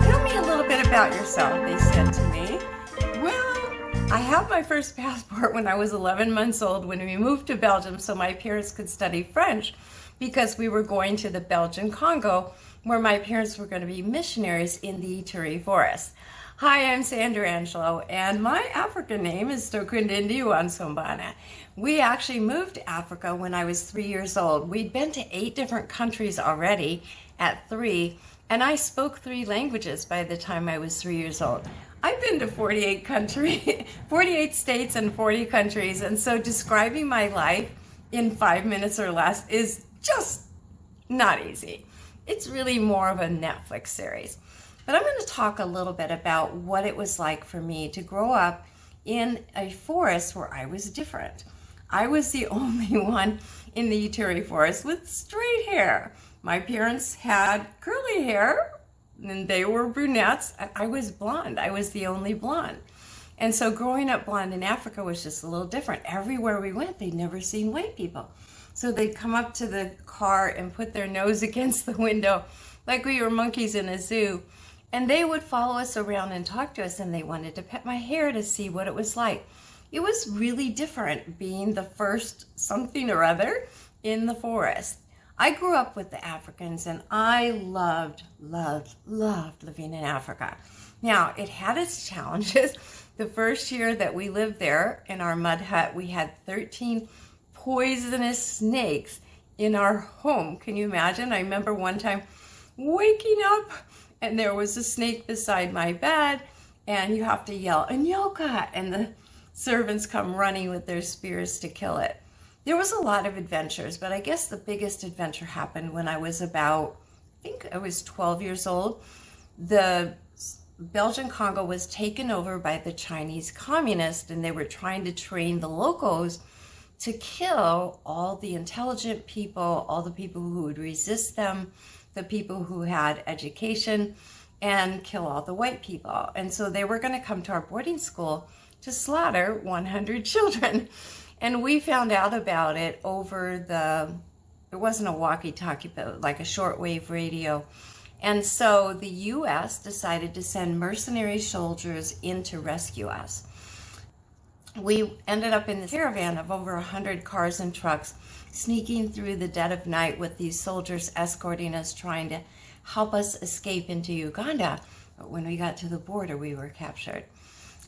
Tell me a little bit about yourself, they said to me. Well, I had my first passport when I was 11 months old when we moved to Belgium so my parents could study French because we were going to the Belgian Congo where my parents were going to be missionaries in the Ituri forest. Hi, I'm Sandra Angelo, and my African name is Stokundindi Wansombana. We actually moved to Africa when I was 3 years old. We'd been to 8 different countries already at 3, and I spoke 3 languages by the time I was 3 years old. I've been to 48 countries, 48 states and 40 countries, and so describing my life in 5 minutes or less is just not easy. It's really more of a Netflix series. But I'm going to talk a little bit about what it was like for me to grow up in a forest where I was different. I was the only one in the Ituri forest with straight hair. My parents had curly hair, and they were brunettes. I was blonde. I was the only blonde. And so growing up blonde in Africa was just a little different. Everywhere we went, they'd never seen white people. So they'd come up to the car and put their nose against the window like we were monkeys in a zoo. And they would follow us around and talk to us, and they wanted to pet my hair to see what it was like. It was really different being the first something or other in the forest. I grew up with the Africans, and I loved living in Africa. Now, it had its challenges. The first year that we lived there in our mud hut, we had 13 poisonous snakes in our home. Can you imagine? I remember one time waking up and there was a snake beside my bed, and you have to yell, "Anyoka!" and the servants come running with their spears to kill it. There was a lot of adventures, but I guess the biggest adventure happened when I was about, I think I was 12 years old. The Belgian Congo was taken over by the Chinese communists, and they were trying to train the locals to kill all the intelligent people, all the people who would resist them, the people who had education, and kill all the white people. And so they were going to come to our boarding school to slaughter 100 children. And we found out about it over it wasn't a walkie-talkie, but like a shortwave radio. And so the U.S. decided to send mercenary soldiers in to rescue us. We ended up in this caravan of over 100 cars and trucks, sneaking through the dead of night with these soldiers escorting us, trying to help us escape into Uganda. But when we got to the border, we were captured.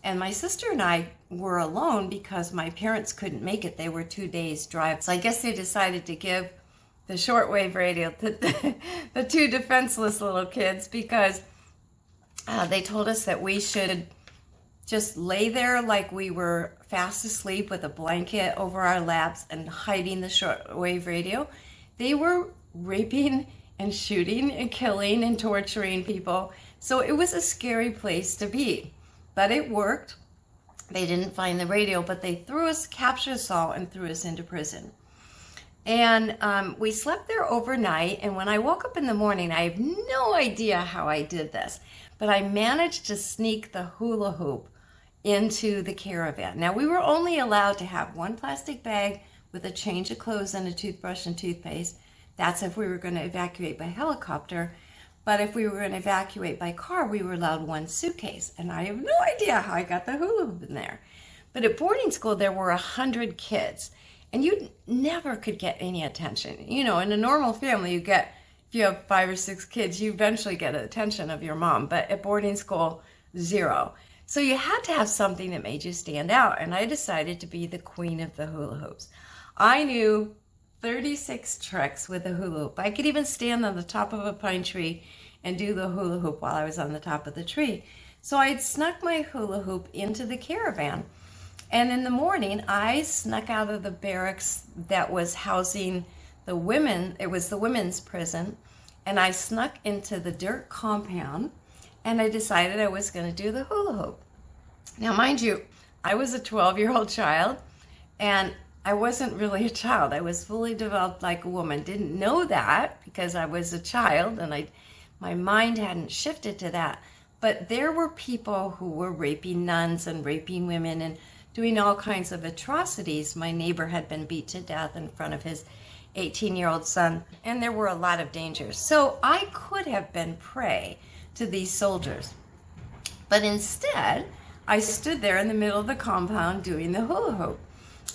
And my sister and I were alone because my parents couldn't make it. They were 2 days' drive. So I guess they decided to give the shortwave radio to the 2 defenseless little kids because they told us that we should just lay there like we were fast asleep with a blanket over our laps and hiding the shortwave radio. They were raping and shooting and killing and torturing people. So it was a scary place to be. But it worked. They didn't find the radio, but they captured us all and threw us into prison. And we slept there overnight. And when I woke up in the morning, I have no idea how I did this, but I managed to sneak the hula hoop into the caravan. Now, we were only allowed to have 1 plastic bag with a change of clothes and a toothbrush and toothpaste. That's if we were going to evacuate by helicopter. But if we were going to evacuate by car, we were allowed 1 suitcase. And I have no idea how I got the hula hoop in there. But at boarding school, there were 100 kids. And you never could get any attention. You know, in a normal family, if you have 5 or 6 kids, you eventually get attention of your mom. But at boarding school, 0. So you had to have something that made you stand out. And I decided to be the queen of the hula hoops. I knew 36 tricks with a hula hoop. I could even stand on the top of a pine tree and do the hula hoop while I was on the top of the tree. So I had snuck my hula hoop into the caravan. And in the morning, I snuck out of the barracks that was housing the women. It was the women's prison. And I snuck into the dirt compound, and I decided I was going to do the hula hoop. Now, mind you, I was a 12-year-old child, and I wasn't really a child. I was fully developed like a woman. Didn't know that because I was a child, and my mind hadn't shifted to that. But there were people who were raping nuns and raping women and doing all kinds of atrocities. My neighbor had been beat to death in front of his 18-year-old son, and there were a lot of dangers. So I could have been prey to these soldiers. But instead, I stood there in the middle of the compound doing the hula hoop,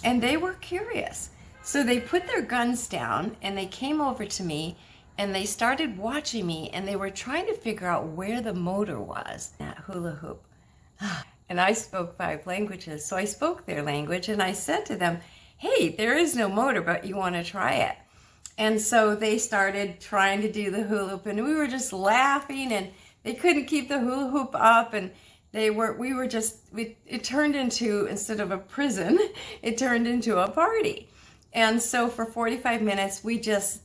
and they were curious. So they put their guns down and they came over to me and they started watching me, and they were trying to figure out where the motor was, that hula hoop. And I spoke 5 languages, so I spoke their language, and I said to them, hey, there is no motor, but you want to try it? And so they started trying to do the hula hoop, and we were just laughing, and they couldn't keep the hula hoop up, and it turned into, instead of a prison, it turned into a party. And so for 45 minutes, we just,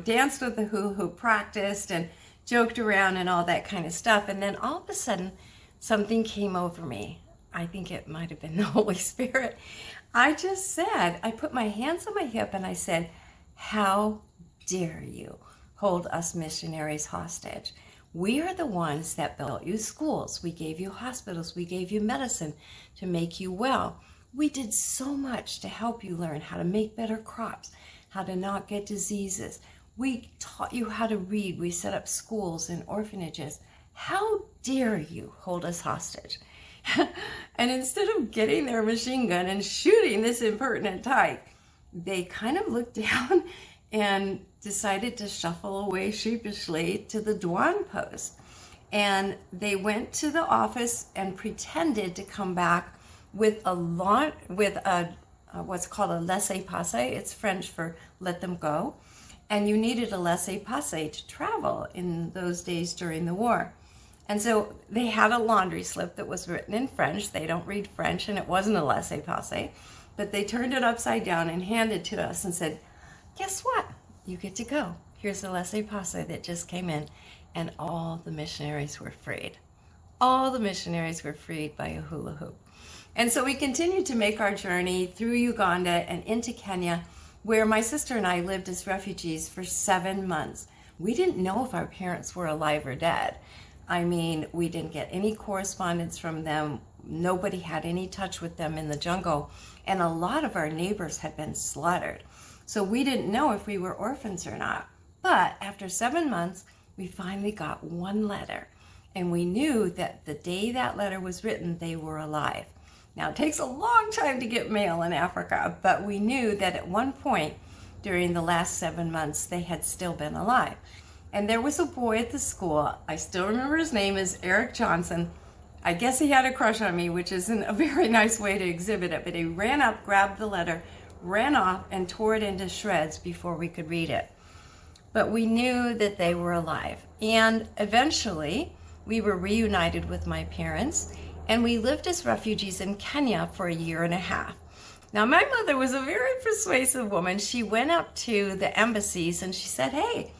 danced with the hula hoop, practiced and joked around and all that kind of stuff. And then all of a sudden, something came over me. I think it might have been the Holy Spirit. I put my hands on my hip and I said, how dare you hold us missionaries hostage? We are the ones that built you schools. We gave you hospitals. We gave you medicine to make you well. We did so much to help you learn how to make better crops, how to not get diseases. We taught you how to read. We set up schools and orphanages. How dare you hold us hostage? And instead of getting their machine gun and shooting this impertinent tyke, they kind of looked down and decided to shuffle away sheepishly to the Douane post. And they went to the office and pretended to come back with what's called a laissez-passer. It's French for let them go. And you needed a laissez-passer to travel in those days during the war. And so they had a laundry slip that was written in French. They don't read French, and it wasn't a laissez-passer. But they turned it upside down and handed it to us and said, guess what? You get to go. Here's the laissez-passer that just came in. And all the missionaries were freed. All the missionaries were freed by a hula hoop. And so we continued to make our journey through Uganda and into Kenya, where my sister and I lived as refugees for 7 months. We didn't know if our parents were alive or dead. I mean, we didn't get any correspondence from them. Nobody had any touch with them in the jungle. And a lot of our neighbors had been slaughtered. So we didn't know if we were orphans or not. But after 7 months, we finally got one letter. And we knew that the day that letter was written, they were alive. Now, it takes a long time to get mail in Africa, but we knew that at one point during the last 7 months, they had still been alive. And there was a boy at the school. I still remember his name is Eric Johnson. I guess he had a crush on me, which isn't a very nice way to exhibit it, but he ran up, grabbed the letter, ran off, and tore it into shreds before we could read it. But we knew that they were alive. And eventually, we were reunited with my parents, and we lived as refugees in Kenya for 1.5 years. Now, my mother was a very persuasive woman. She went up to the embassies and she said, hey,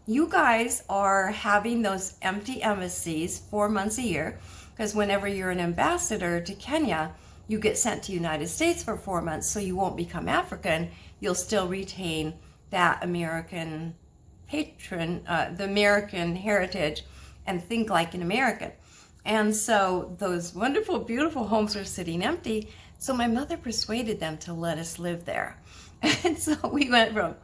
you guys are having those empty embassies 4 months a year, because whenever you're an ambassador to Kenya, you get sent to the United States for 4 months, so you won't become African. You'll still retain that American the American heritage, and think like an American. And so those wonderful, beautiful homes were sitting empty. So my mother persuaded them to let us live there. And so we went from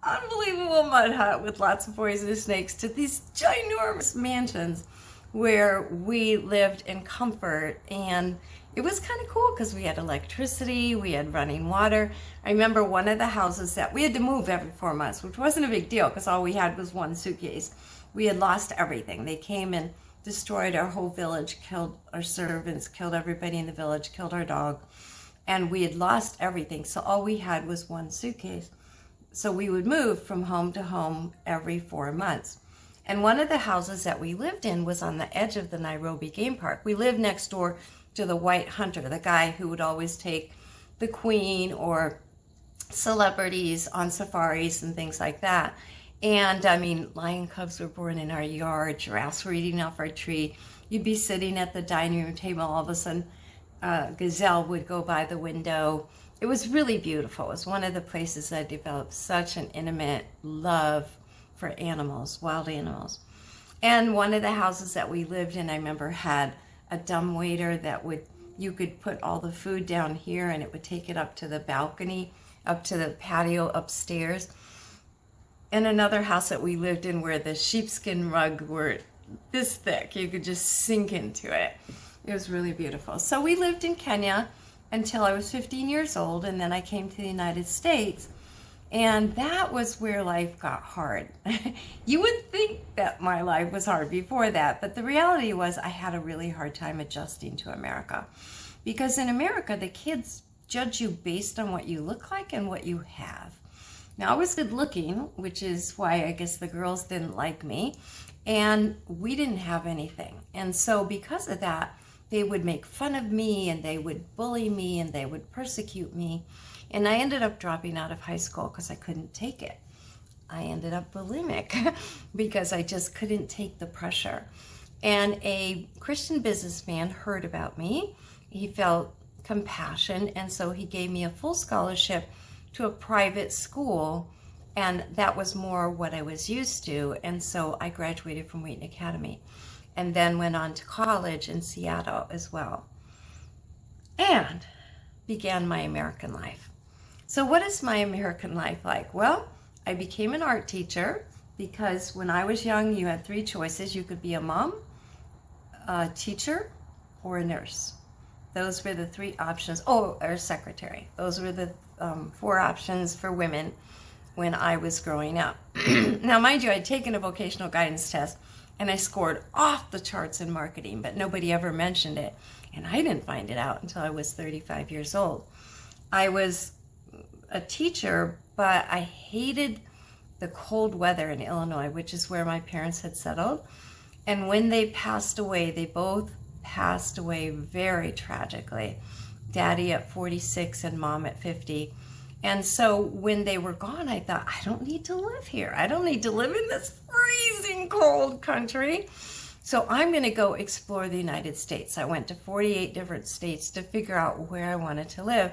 unbelievable mud hut with lots of poisonous snakes to these ginormous mansions where we lived in comfort. And it was kind of cool because we had electricity, we had running water. I remember one of the houses that we had to move every 4 months, which wasn't a big deal because all we had was one suitcase. We had lost everything. They came and destroyed our whole village, killed our servants, killed everybody in the village, killed our dog. And we had lost everything. So all we had was one suitcase. So we would move from home to home every 4 months. And one of the houses that we lived in was on the edge of the Nairobi Game Park. We lived next door to the white hunter, the guy who would always take the queen or celebrities on safaris and things like that. And I mean, lion cubs were born in our yard, giraffes were eating off our tree. You'd be sitting at the dining room table, all of a sudden a gazelle would go by the window. It was really beautiful. It was one of the places that I developed such an intimate love for animals, wild animals. And one of the houses that we lived in, I remember, had a dumbwaiter that you could put all the food down here and it would take it up to the balcony, up to the patio upstairs. and another house that we lived in where the sheepskin rug were this thick. You could just sink into it. It was really beautiful. So we lived in Kenya until I was 15 years old, and then I came to the United States. And that was where life got hard. You would think that my life was hard before that, but the reality was I had a really hard time adjusting to America. Because in America, the kids judge you based on what you look like and what you have. Now, I was good looking, which is why I guess the girls didn't like me, and we didn't have anything. And so because of that, they would make fun of me, and they would bully me, and they would persecute me. And I ended up dropping out of high school because I couldn't take it. I ended up bulimic because I just couldn't take the pressure. And a Christian businessman heard about me. He felt compassion, and so he gave me a full scholarship to a private school, and that was more what I was used to. And so I graduated from Wheaton Academy and then went on to college in Seattle as well, and began my American life. So what is my American life like? Well, I became an art teacher because when I was young, you had three choices. You could be a mom, a teacher, or a nurse. Those were the three options. Oh, or a secretary. Those were the four options for women when I was growing up. Now, mind you, I'd taken a vocational guidance test and I scored off the charts in marketing, but nobody ever mentioned it. And I didn't find it out until I was 35 years old. I was a teacher, but I hated the cold weather in Illinois, which is where my parents had settled. And when they passed away, they both passed away very tragically. Daddy at 46 and mom at 50. And so when they were gone, I thought, I don't need to live here. I don't need to live in this freezing cold country. So I'm going to go explore the United States. I went to 48 different states to figure out where I wanted to live.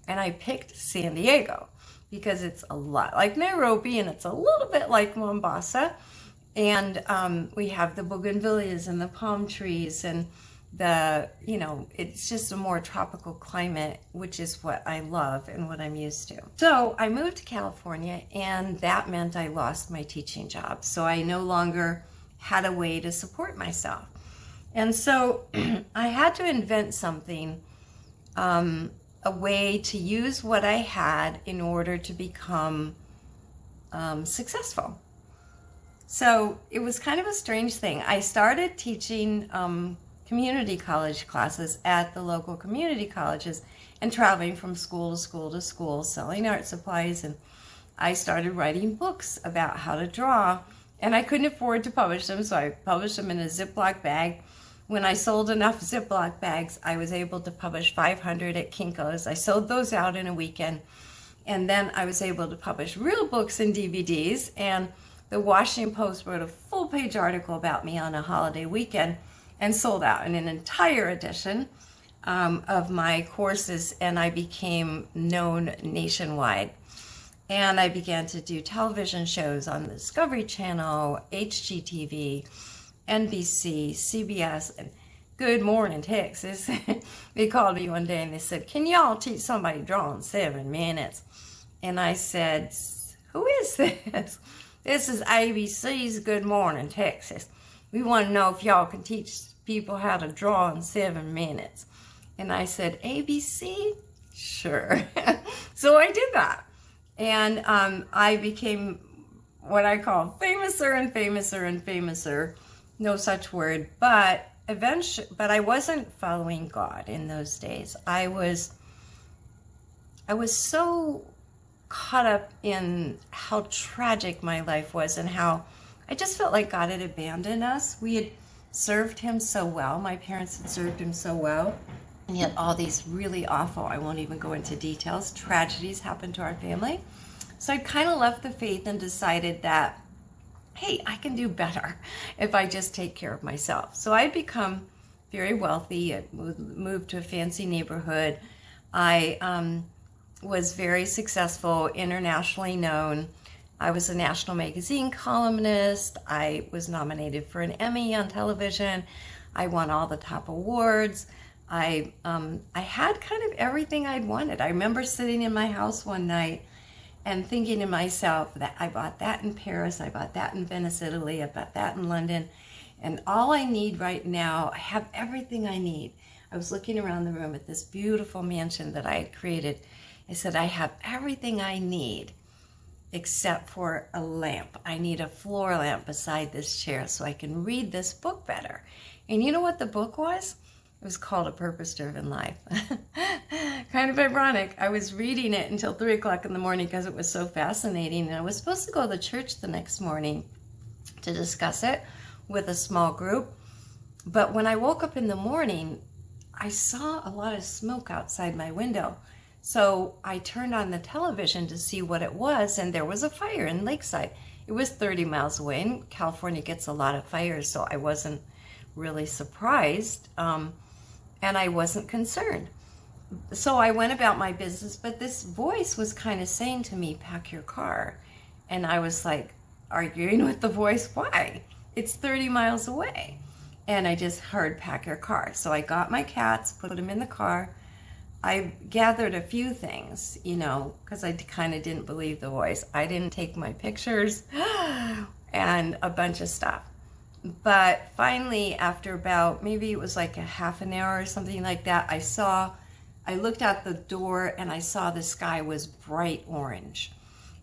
And I picked San Diego because it's a lot like Nairobi and it's a little bit like Mombasa. And we have the bougainvilleas and the palm trees and it's just a more tropical climate, which is what I love and what I'm used to. So I moved to California, and that meant I lost my teaching job. So I no longer had a way to support myself. And so I had to invent something, a way to use what I had in order to become successful. So it was kind of a strange thing. I started teaching community college classes at the local community colleges and traveling from school to school to school, selling art supplies. And I started writing books about how to draw, and I couldn't afford to publish them, so I published them in a Ziploc bag. When I sold enough Ziploc bags, I was able to publish 500 at Kinko's. I sold those out in a weekend, and then I was able to publish real books and DVDs, and the Washington Post wrote a full-page article about me on a holiday weekend and sold out in an entire edition of my courses, and I became known nationwide. And I began to do television shows on the Discovery Channel, HGTV, NBC, CBS, and Good Morning Texas. They called me one day and they said, "Can y'all teach somebody to draw in 7 minutes?" And I said, "Who is this?" "This is ABC's Good Morning Texas. We want to know if y'all can teach people how to draw in 7 minutes." And I said, "ABC? Sure." So I did that. And I became what I call famouser and famouser and famouser. No such word. But eventually, I wasn't following God in those days. I was so caught up in how tragic my life was and how I just felt like God had abandoned us. We had served him so well. My parents had served him so well. And yet all these really awful, I won't even go into details, tragedies happened to our family. So I kind of left the faith and decided that, hey, I can do better if I just take care of myself. So I'd become very wealthy. I moved to a fancy neighborhood. I was very successful, internationally known. I was a national magazine columnist. I was nominated for an Emmy on television. I won all the top awards. I had kind of everything I'd wanted. I remember sitting in my house one night and thinking to myself that I bought that in Paris, I bought that in Venice, Italy, I bought that in London, and all I need right now, I have everything I need. I was looking around the room at this beautiful mansion that I had created. I said, I have everything I need except for a lamp. I need a floor lamp beside this chair so I can read this book better. And you know what the book was? It was called A Purpose-Driven Life. Kind of ironic. I was reading it until 3 o'clock in the morning because it was so fascinating. And I was supposed to go to church the next morning to discuss it with a small group. But when I woke up in the morning, I saw a lot of smoke outside my window. So I turned on the television to see what it was, and there was a fire in Lakeside. It was 30 miles away, and California gets a lot of fires, so I wasn't really surprised, and I wasn't concerned. So I went about my business, but this voice was kind of saying to me, pack your car. And I was like arguing with the voice, why? It's 30 miles away. And I just heard, pack your car. So I got my cats, put them in the car. I gathered a few things, you know, because I kind of didn't believe the voice. I didn't take my pictures and a bunch of stuff. But finally, after about, maybe it was like a half an hour or something like that, I looked out the door and I saw the sky was bright orange.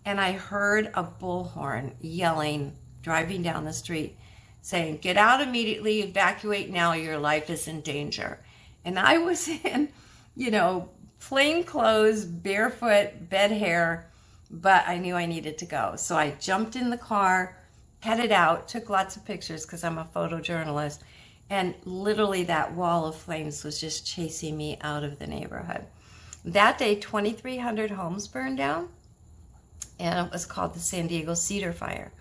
And I heard a bullhorn yelling, driving down the street, saying, get out immediately, evacuate now, your life is in danger. And I was in, you know, plain clothes, barefoot, bed hair, but I knew I needed to go. So I jumped in the car, headed out, took lots of pictures because I'm a photojournalist, and literally that wall of flames was just chasing me out of the neighborhood. That day, 2,300 homes burned down, and it was called the San Diego Cedar Fire.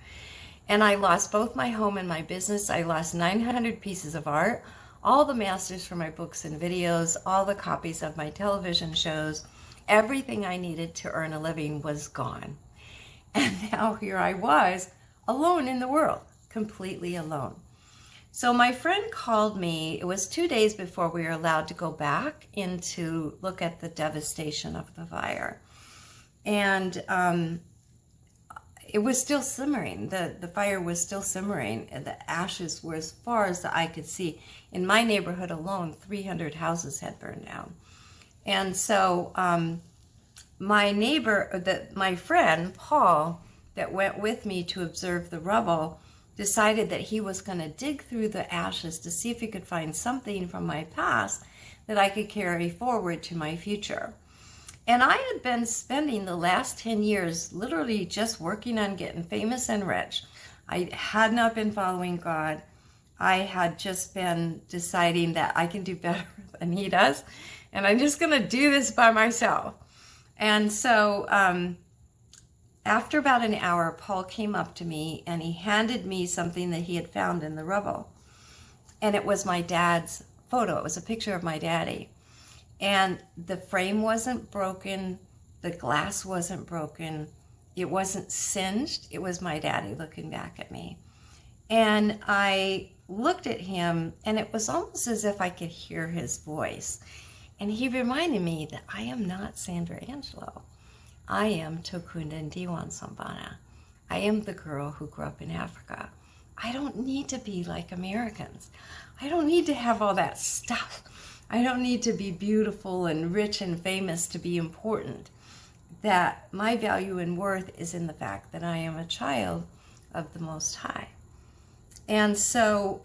And I lost both my home and my business. I lost 900 pieces of art, all the masters for my books and videos, all the copies of my television shows. Everything I needed to earn a living was gone. And now here I was, alone in the world, completely alone. So my friend called me. It was 2 days before we were allowed to go back in to look at the devastation of the fire. And it was still simmering. The fire was still simmering, and the ashes were as far as the eye could see. In my neighborhood alone, 300 houses had burned down. And so my friend, Paul, that went with me to observe the rubble, decided that he was going to dig through the ashes to see if he could find something from my past that I could carry forward to my future. And I had been spending the last 10 years literally just working on getting famous and rich. I had not been following God. I had just been deciding that I can do better than he does, and I'm just going to do this by myself. And so after about an hour, Paul came up to me and he handed me something that he had found in the rubble. And it was my dad's photo. It was a picture of my daddy. And the frame wasn't broken. The glass wasn't broken. It wasn't singed. It was my daddy looking back at me. And I looked at him, and it was almost as if I could hear his voice. And he reminded me that I am not Sandra Angelo. I am Tokunda Ndiwan Sambana. I am the girl who grew up in Africa. I don't need to be like Americans. I don't need to have all that stuff. I don't need to be beautiful and rich and famous to be important. That my value and worth is in the fact that I am a child of the Most High. And so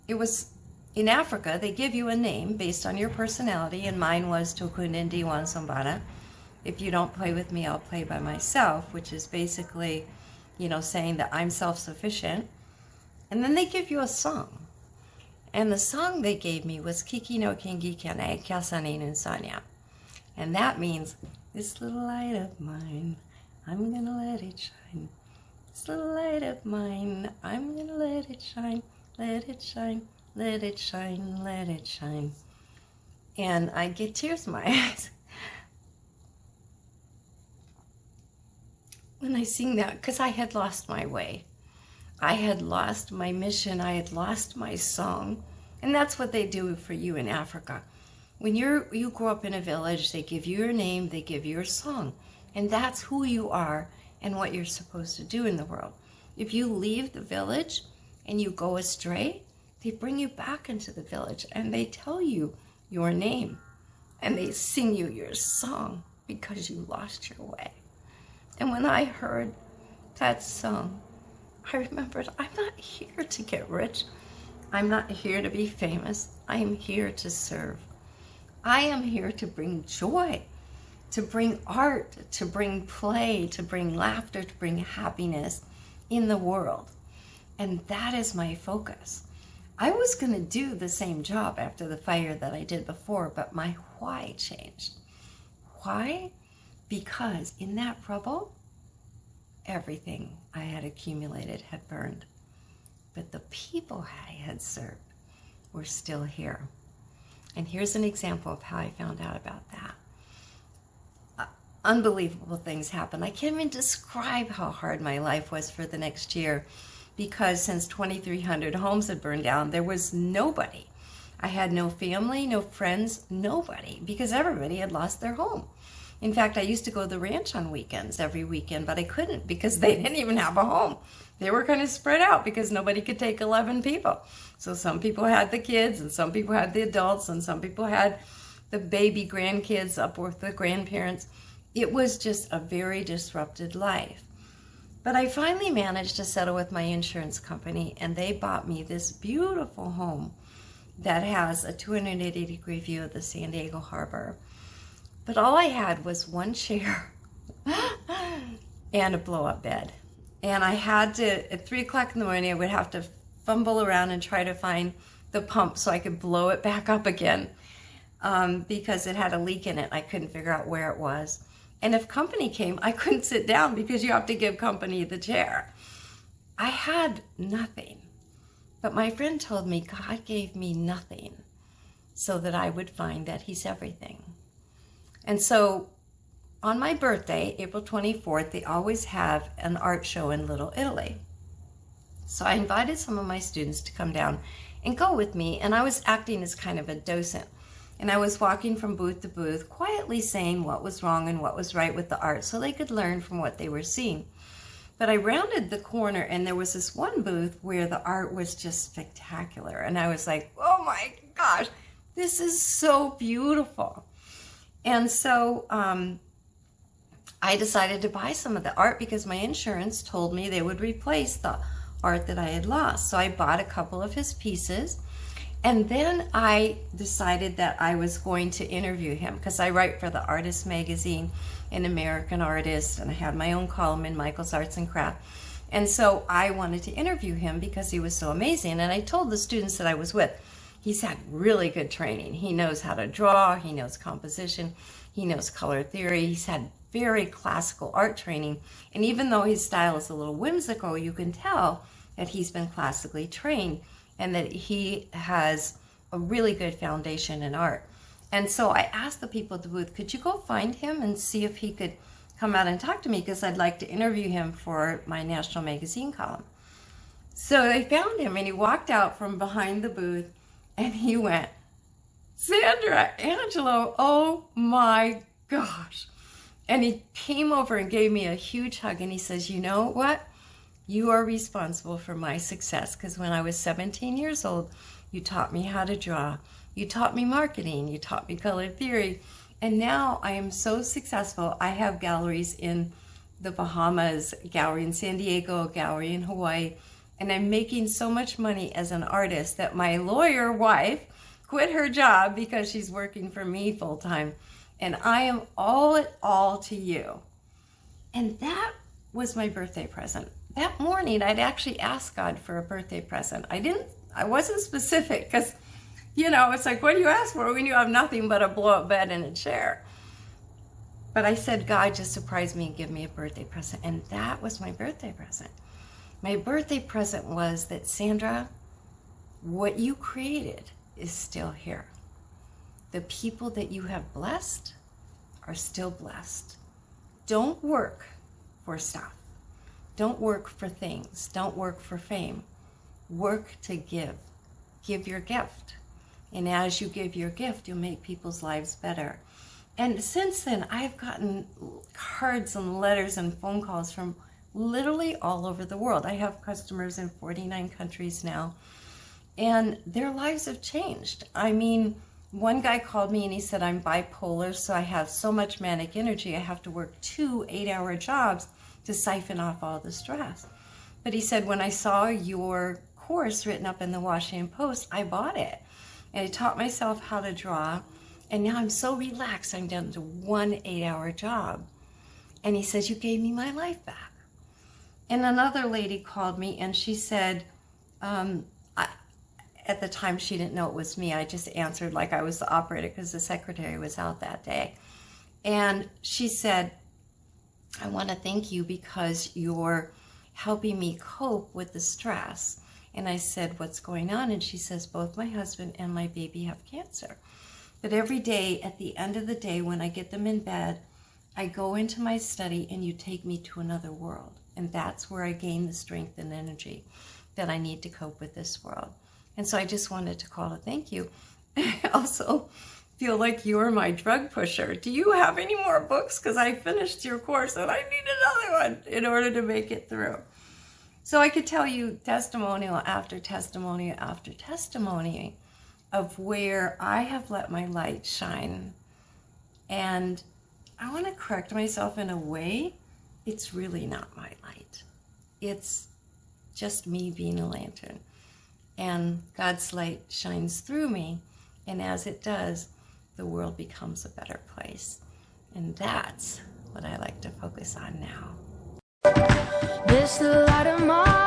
it was in Africa, they give you a name based on your personality, and mine was Tokunda Ndiwan Sambana. If you don't play with me, I'll play by myself, which is basically, you know, saying that I'm self-sufficient. And then they give you a song. And the song they gave me was Kiki no Kingi Kane Kyasane Nunsanya. And that means, this little light of mine, I'm gonna let it shine. This little light of mine, I'm gonna let it shine, let it shine, let it shine, let it shine. And I get tears in my eyes when I sing that, because I had lost my way. I had lost my mission. I had lost my song. And that's what they do for you in Africa. When you grow up in a village, they give you your name, they give you your song. And that's who you are and what you're supposed to do in the world. If you leave the village and you go astray, they bring you back into the village and they tell you your name and they sing you your song because you lost your way. And when I heard that song, I remembered I'm not here to get rich. I'm not here to be famous. I am here to serve. I am here to bring joy, to bring art, to bring play, to bring laughter, to bring happiness in the world. And that is my focus. I was going to do the same job after the fire that I did before, but my why changed. Why? Because in that rubble, everything I had accumulated had burned. But the people I had served were still here. And here's an example of how I found out about that. Unbelievable things happened. I can't even describe how hard my life was for the next year, because since 2,300 homes had burned down, there was nobody. I had no family, no friends, nobody, because everybody had lost their home. In fact, I used to go to the ranch on weekends, every weekend, but I couldn't because they didn't even have a home. They were kind of spread out because nobody could take 11 people. So some people had the kids, and some people had the adults, and some people had the baby grandkids up with the grandparents. It was just a very disrupted life. But I finally managed to settle with my insurance company, and they bought me this beautiful home that has a 280-degree view of the San Diego harbor. But all I had was one chair and a blow-up bed. And I had to, at 3 o'clock in the morning, I would have to fumble around and try to find the pump so I could blow it back up again, because it had a leak in it. I couldn't figure out where it was. And if company came, I couldn't sit down because you have to give company the chair. I had nothing. But my friend told me God gave me nothing so that I would find that He's everything. And so on my birthday, April 24th, they always have an art show in Little Italy. So I invited some of my students to come down and go with me, and I was acting as kind of a docent. And I was walking from booth to booth, quietly saying what was wrong and what was right with the art so they could learn from what they were seeing. But I rounded the corner, and there was this one booth where the art was just spectacular. And I was like, oh my gosh, this is so beautiful. And so I decided to buy some of the art because my insurance told me they would replace the art that I had lost. So I bought a couple of his pieces. And then I decided that I was going to interview him because I write for the Artist magazine, an American Artist, and I had my own column in Michael's Arts and Craft. And so I wanted to interview him because he was so amazing. And I told the students that I was with, he's had really good training. He knows how to draw, he knows composition, he knows color theory, he's had very classical art training. And even though his style is a little whimsical, you can tell that he's been classically trained and that he has a really good foundation in art. And so I asked the people at the booth, could you go find him and see if he could come out and talk to me, because I'd like to interview him for my national magazine column. So they found him, and he walked out from behind the booth, and he went, Sandra, Angelo, oh my gosh. And he came over and gave me a huge hug, and he says, you know what? You are responsible for my success, because when I was 17 years old, you taught me how to draw. You taught me marketing. You taught me color theory. And now I am so successful. I have galleries in the Bahamas, a gallery in San Diego, a gallery in Hawaii. And I'm making so much money as an artist that my lawyer wife quit her job because she's working for me full time. And I am all to you. And that was my birthday present. That morning, I'd actually asked God for a birthday present. I wasn't specific because, you know, it's like, what do you ask for when you have nothing but a blow-up bed and a chair? But I said, God, just surprise me and give me a birthday present. And that was my birthday present. My birthday present was that, Sandra, what you created is still here. The people that you have blessed are still blessed. Don't work for stuff. Don't work for things. Don't work for fame. Work to give. Give your gift. And as you give your gift, you'll make people's lives better. And since then, I've gotten cards and letters and phone calls from literally all over the world. I have customers in 49 countries now, and their lives have changed. I mean, one guy called me and he said, I'm bipolar, so I have so much manic energy, I have to work 2 8-hour jobs to siphon off all the stress. But he said, when I saw your course written up in the Washington Post, I bought it. And I taught myself how to draw. And now I'm so relaxed, I'm down to 1 8-hour job. And he says, you gave me my life back. And another lady called me and she said, at the time she didn't know it was me. I just answered like I was the operator because the secretary was out that day. And she said, I want to thank you because you're helping me cope with the stress. And I said, what's going on? And she says, both my husband and my baby have cancer. But every day, at the end of the day, when I get them in bed, I go into my study and you take me to another world. And that's where I gain the strength and energy that I need to cope with this world. And so I just wanted to call to thank you. I also feel like you're my drug pusher. Do you have any more books? Because I finished your course and I need another one in order to make it through. So I could tell you testimonial after testimonial after testimony of where I have let my light shine. And I want to correct myself in a way. It's really not my light. It's just me being a lantern. And God's light shines through me. And as it does, the world becomes a better place. And that's what I like to focus on now. There's a lot of more.